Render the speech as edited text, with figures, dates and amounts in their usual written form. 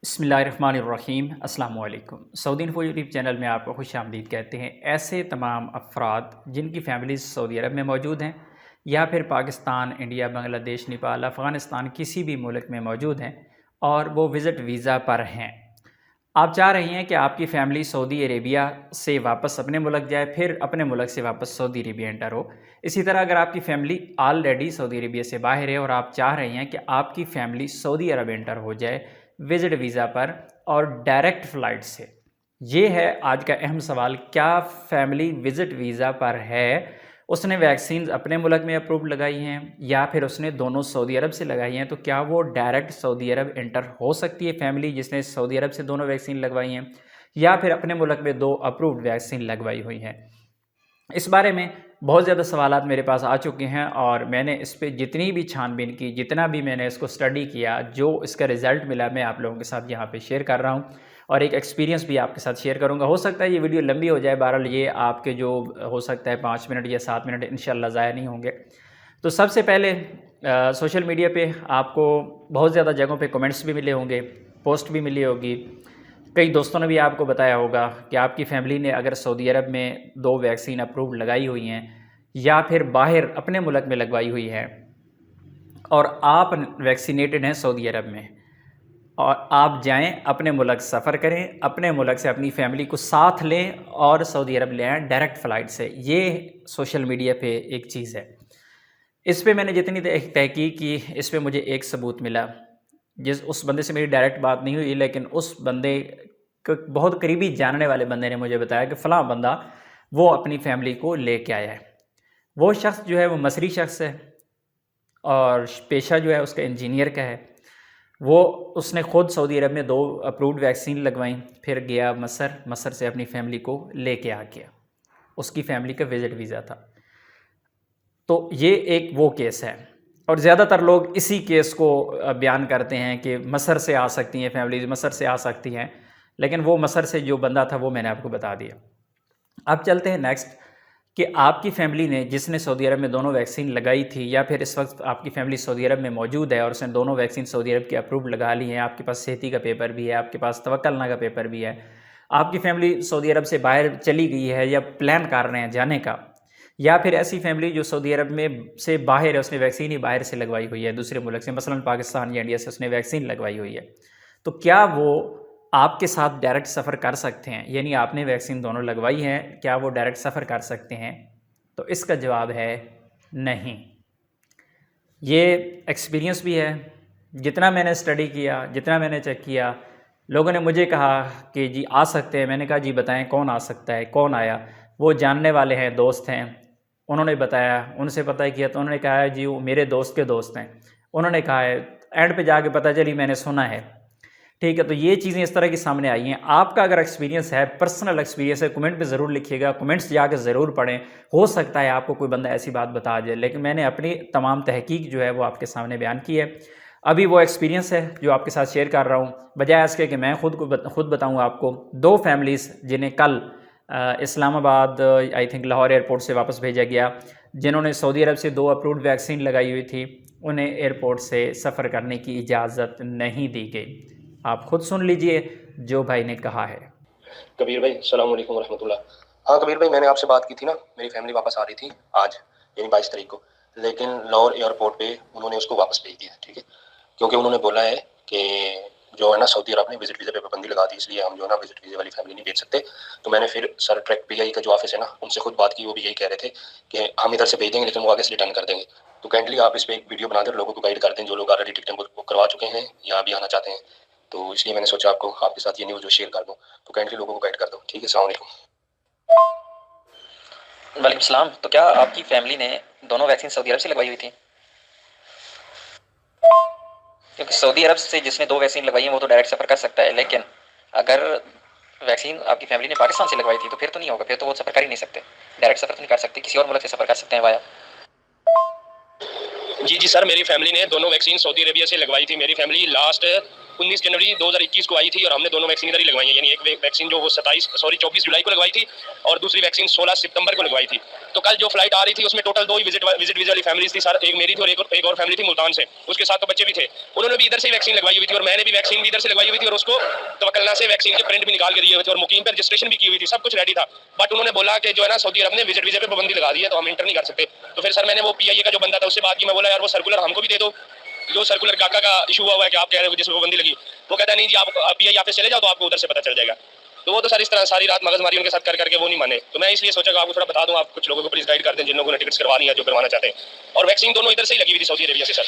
बिस्मिल्लाहिर्रहमानिर्रहीम अस्सलाम वालेकुम। सऊदी इन्फो यूट्यूब चैनल में आपको खुशामदीद कहते हैं। ऐसे तमाम अफराद जिनकी फ़ैमिलीज़ सऊदी अरब में मौजूद हैं या फिर पाकिस्तान, इंडिया, बांग्लादेश, नेपाल, अफ़गानिस्तान किसी भी मुल्क में मौजूद हैं और वो विज़िट वीज़ा पर हैं। आप चाह रही हैं कि आपकी फ़ैमिली सऊदी अरेबिया से वापस अपने मुल्क जाए, फिर अपने मुल्क से वापस सऊदी अरेबिया एंटर हो। इसी तरह अगर आपकी फ़ैमिली ऑलरेडी सऊदी अरेबिया से बाहर है और आप चाह रही हैं कि आपकी फ़ैमिली सऊदी अरब एंटर हो जाए विज़िट वीज़ा पर और डायरेक्ट फ़्लाइट से। ये है आज का अहम सवाल, क्या फ़ैमिली विज़िट वीज़ा पर है, उसने वैक्सीन अपने मुल्क में अप्रूव लगाई हैं या फिर उसने दोनों सऊदी अरब से लगाई हैं, तो क्या वो डायरेक्ट सऊदी अरब एंटर हो सकती है फ़ैमिली जिसने सऊदी अरब से दोनों वैक्सीन लगवाई हैं या फिर अपने मुल्क में 2 अप्रूव्ड वैक्सीन लगवाई हुई हैं। इस बारे में बहुत ज़्यादा सवालात मेरे पास आ चुके हैं और मैंने इस पे जितनी भी छानबीन की, जितना भी मैंने इसको स्टडी किया, जो इसका रिज़ल्ट मिला मैं आप लोगों के साथ यहाँ पे शेयर कर रहा हूँ और एक एक्सपीरियंस भी आपके साथ शेयर करूँगा। हो सकता है ये वीडियो लंबी हो जाए, बहरहाल ये आपके जो हो सकता है 5 मिनट या 7 मिनट इंशाल्लाह ज़ाया नहीं होंगे। तो सबसे पहले सोशल मीडिया पे आपको बहुत ज़्यादा जगहों पे कमेंट्स भी मिले होंगे, पोस्ट भी मिली होगी। कई दोस्तों ने भी आपको बताया होगा कि आपकी फ़ैमिली ने अगर सऊदी अरब में 2 वैक्सीन अप्रूव्ड लगाई हुई हैं या फिर बाहर अपने मुल्क में लगवाई हुई है और आप वैक्सीनेटेड हैं सऊदी अरब में और आप जाएं, अपने मुल्क सफ़र करें, अपने मुल्क से अपनी फ़ैमिली को साथ लें और सऊदी अरब ले आएँ डायरेक्ट फ़्लाइट से। ये सोशल मीडिया पे एक चीज़ है। इस पे मैंने जितनी तहकीक की, इस पे मुझे एक सबूत मिला। उस बंदे से मेरी डायरेक्ट बात नहीं हुई, लेकिन उस बंदे को बहुत करीबी जानने वाले बंदे ने मुझे बताया कि फ़लाँ बंदा वो अपनी फ़ैमिली को लेके आया है। वो शख़्स जो है वो मसरी शख़्स है और पेशा जो है उसका इंजीनियर का है। उसने ख़ुद सऊदी अरब में 2 अप्रूव्ड वैक्सीन लगवाई, फिर गया मसर से अपनी फ़ैमिली को लेके आ गया। उसकी फ़ैमिली का विज़िट वीज़ा था। तो ये एक वो केस है और ज़्यादातर लोग इसी केस को बयान करते हैं कि मसर से आ सकती हैं फैमिलीज़, मसर से आ सकती हैं, लेकिन वो मसर से जो बंदा था वो मैंने आपको बता दिया। अब चलते हैं नेक्स्ट कि आपकी फ़ैमिली ने जिसने सऊदी अरब में दोनों वैक्सीन लगाई थी या फिर इस वक्त आपकी फ़ैमिली सऊदी अरब में मौजूद है और उसने दोनों वैक्सीन सऊदी अरब की अप्रूव लगा ली हैं, आपके पास सेहती का पेपर भी है, आपके पास तवक्कलना का पेपर भी है, आपकी फ़ैमिली सऊदी अरब से बाहर चली गई है या प्लान कर रहे हैं जाने का, या फिर ऐसी फैमिली जो सऊदी अरब में से बाहर है, उसने वैक्सीन ही बाहर से लगवाई हुई है दूसरे मुल्क से, मसलन पाकिस्तान या इंडिया से उसने वैक्सीन लगवाई हुई है, तो क्या वो आपके साथ डायरेक्ट सफ़र कर सकते हैं? यानी आपने वैक्सीन दोनों लगवाई है, क्या वो डायरेक्ट सफ़र कर सकते हैं? तो इसका जवाब है नहीं। ये एक्सपीरियंस भी है। जितना मैंने स्टडी किया, जितना मैंने चेक किया, लोगों ने मुझे कहा कि जी आ सकते हैं। मैंने कहा जी बताएं कौन आ सकता है, कौन आया? वो जानने वाले हैं, दोस्त हैं, उन्होंने बताया, उनसे पता किया तो उन्होंने कहा है जी वो मेरे दोस्त के दोस्त हैं, उन्होंने कहा है। एंड पे जाके पता चली मैंने सुना है। ठीक है, तो ये चीज़ें इस तरह की सामने आई हैं। आपका अगर एक्सपीरियंस है, पर्सनल एक्सपीरियंस है, कमेंट में ज़रूर लिखिएगा, कमेंट्स जाकर ज़रूर पढ़ें। हो सकता है आपको कोई बंदा ऐसी बात बता दे, लेकिन मैंने अपनी तमाम तहकीक जो है वो आपके सामने बयान की है। अभी वो एक्सपीरियंस है जो आपके साथ शेयर कर रहा हूँ, बजाय इसके कि मैं खुद बताऊँ आपको। 2 फैमिलीज़ जिन्हें कल Islamabad I think Lahore airport से वापस भेजा गया, जिन्होंने सऊदी अरब से 2 अप्रूव्ड वैक्सीन लगाई हुई थी, उन्हें एयरपोर्ट से सफ़र करने की इजाज़त नहीं दी गई। आप खुद सुन लीजिए जो भाई ने कहा है। कबीर भाई अस्सलाम वालेकुम रहमतुल्लाह। हाँ कबीर भाई, मैंने आपसे बात की थी ना, मेरी फैमिली वापस आ रही थी आज यानी 22 तारीख को, लेकिन लाहौर एयरपोर्ट पे उन्होंने उसको वापस भेज दिया। ठीक है, क्योंकि उन्होंने बोला है कि जो है ना सऊदी अरब ने विजिट वीज़ा पे पाबंदी लगा दी, इसलिए हम जो है ना विजिट वीज़ा वाली फैमिली नहीं भेज सकते। तो मैंने फिर सर ट्रैक PI का जो ऑफिस है ना, उनसे खुद बात की। वो भी यही कह रहे थे कि हम इधर से भेज देंगे लेकिन वो आगे से रिटर्न कर देंगे। तो काइंडली आप इस पर एक वीडियो बनाकर लोगों को गाइड कर दें, जो लोग ऑलरेडी टिकटें बुक करवा चुके हैं या अभी आना चाहते हैं। तो इसलिए मैंने सोचा आपके साथ ये न्यूज़ जो शेयर कर दूँ, तो काइंडली लोगों को गाइड कर दो। ठीक है, अस्सलाम वालेकुम। वालेकुम सलाम। तो क्या आपकी फैमिली ने दोनों वैक्सीन सऊदी अरब से लगवाई हुई थी? क्योंकि सऊदी अरब से जिसने 2 वैक्सीन लगवाई हैं वो तो डायरेक्ट सफ़र कर सकता है, लेकिन अगर वैक्सीन आपकी फैमिली ने पाकिस्तान से लगवाई थी तो फिर तो नहीं होगा, फिर तो वो सफ़र कर ही नहीं सकते, डायरेक्ट सफ़र तो नहीं कर सकते, किसी और मुल्क से सफ़र कर सकते हैं वाया। जी सर, मेरी फैमिली ने दोनों वैक्सीन सऊदी अरेबिया से लगवाई थी। मेरी फैमिली लास्ट 19 जनवरी 2021 को आई थी और हमने दोनों वैक्सीन इधर ही लगवाई है। यानी एक वैक्सीन जो वो 24 जुलाई को लगवाई थी और दूसरी वैक्सीन 16 सितंबर को लगवाई थी। तो कल जो फ्लाइट आ रही थी उसमें टोटल 2 ही विजिट वीजा वाली फैमिलीज थी सर, एक मेरी थी और एक और फैमिली थी मुल्तान से, उसके साथ तो बच्चे भी थे। उन्होंने भी इधर से वैक्सीन लगवाई हुई थी और मैंने भी वैक्सीन भी इधर से लगवाई हुई थी और उसको तवक्कलना से वैक्सीन के प्रिंट भी निकाल के दिए हुए थे और मुकीम पर रजिस्ट्रेशन भी की हुई थी, सब कुछ रेडी था। बट उन्होंने बोला कि जो है ना सऊदी अरब ने विजिट वीजे पे पाबंदी लगा दी है तो हम इंटर नहीं कर सकते। तो फिर सर मैंने वो PIA का जो बंदा था उससे बात की, मैं बोला यार वो सर्कुलर हमको भी दे दो, जो सर्कुलर काका का इशू हुआ है कि आप कह रहे हो जिसमें पाबंदी लगी। वो कहता नहीं जी आप PIA ऑफिस चले जाओ तो आपको उधर से पता चल जाएगा। तो वो तो सर इस तरह सारी रात मगजमारी उनके साथ कर करके वो नहीं माने। तो मैं इसलिए सोचा कि आपको थोड़ा बता दूं, आप कुछ लोगों को प्लीज गाइड कर दें जिन लोगों ने टिकट्स करवानी है, जो करवाना चाहते हैं। और वैक्सीन दोनों इधर से ही लगी हुई थी सऊदी अरेबिया से सर।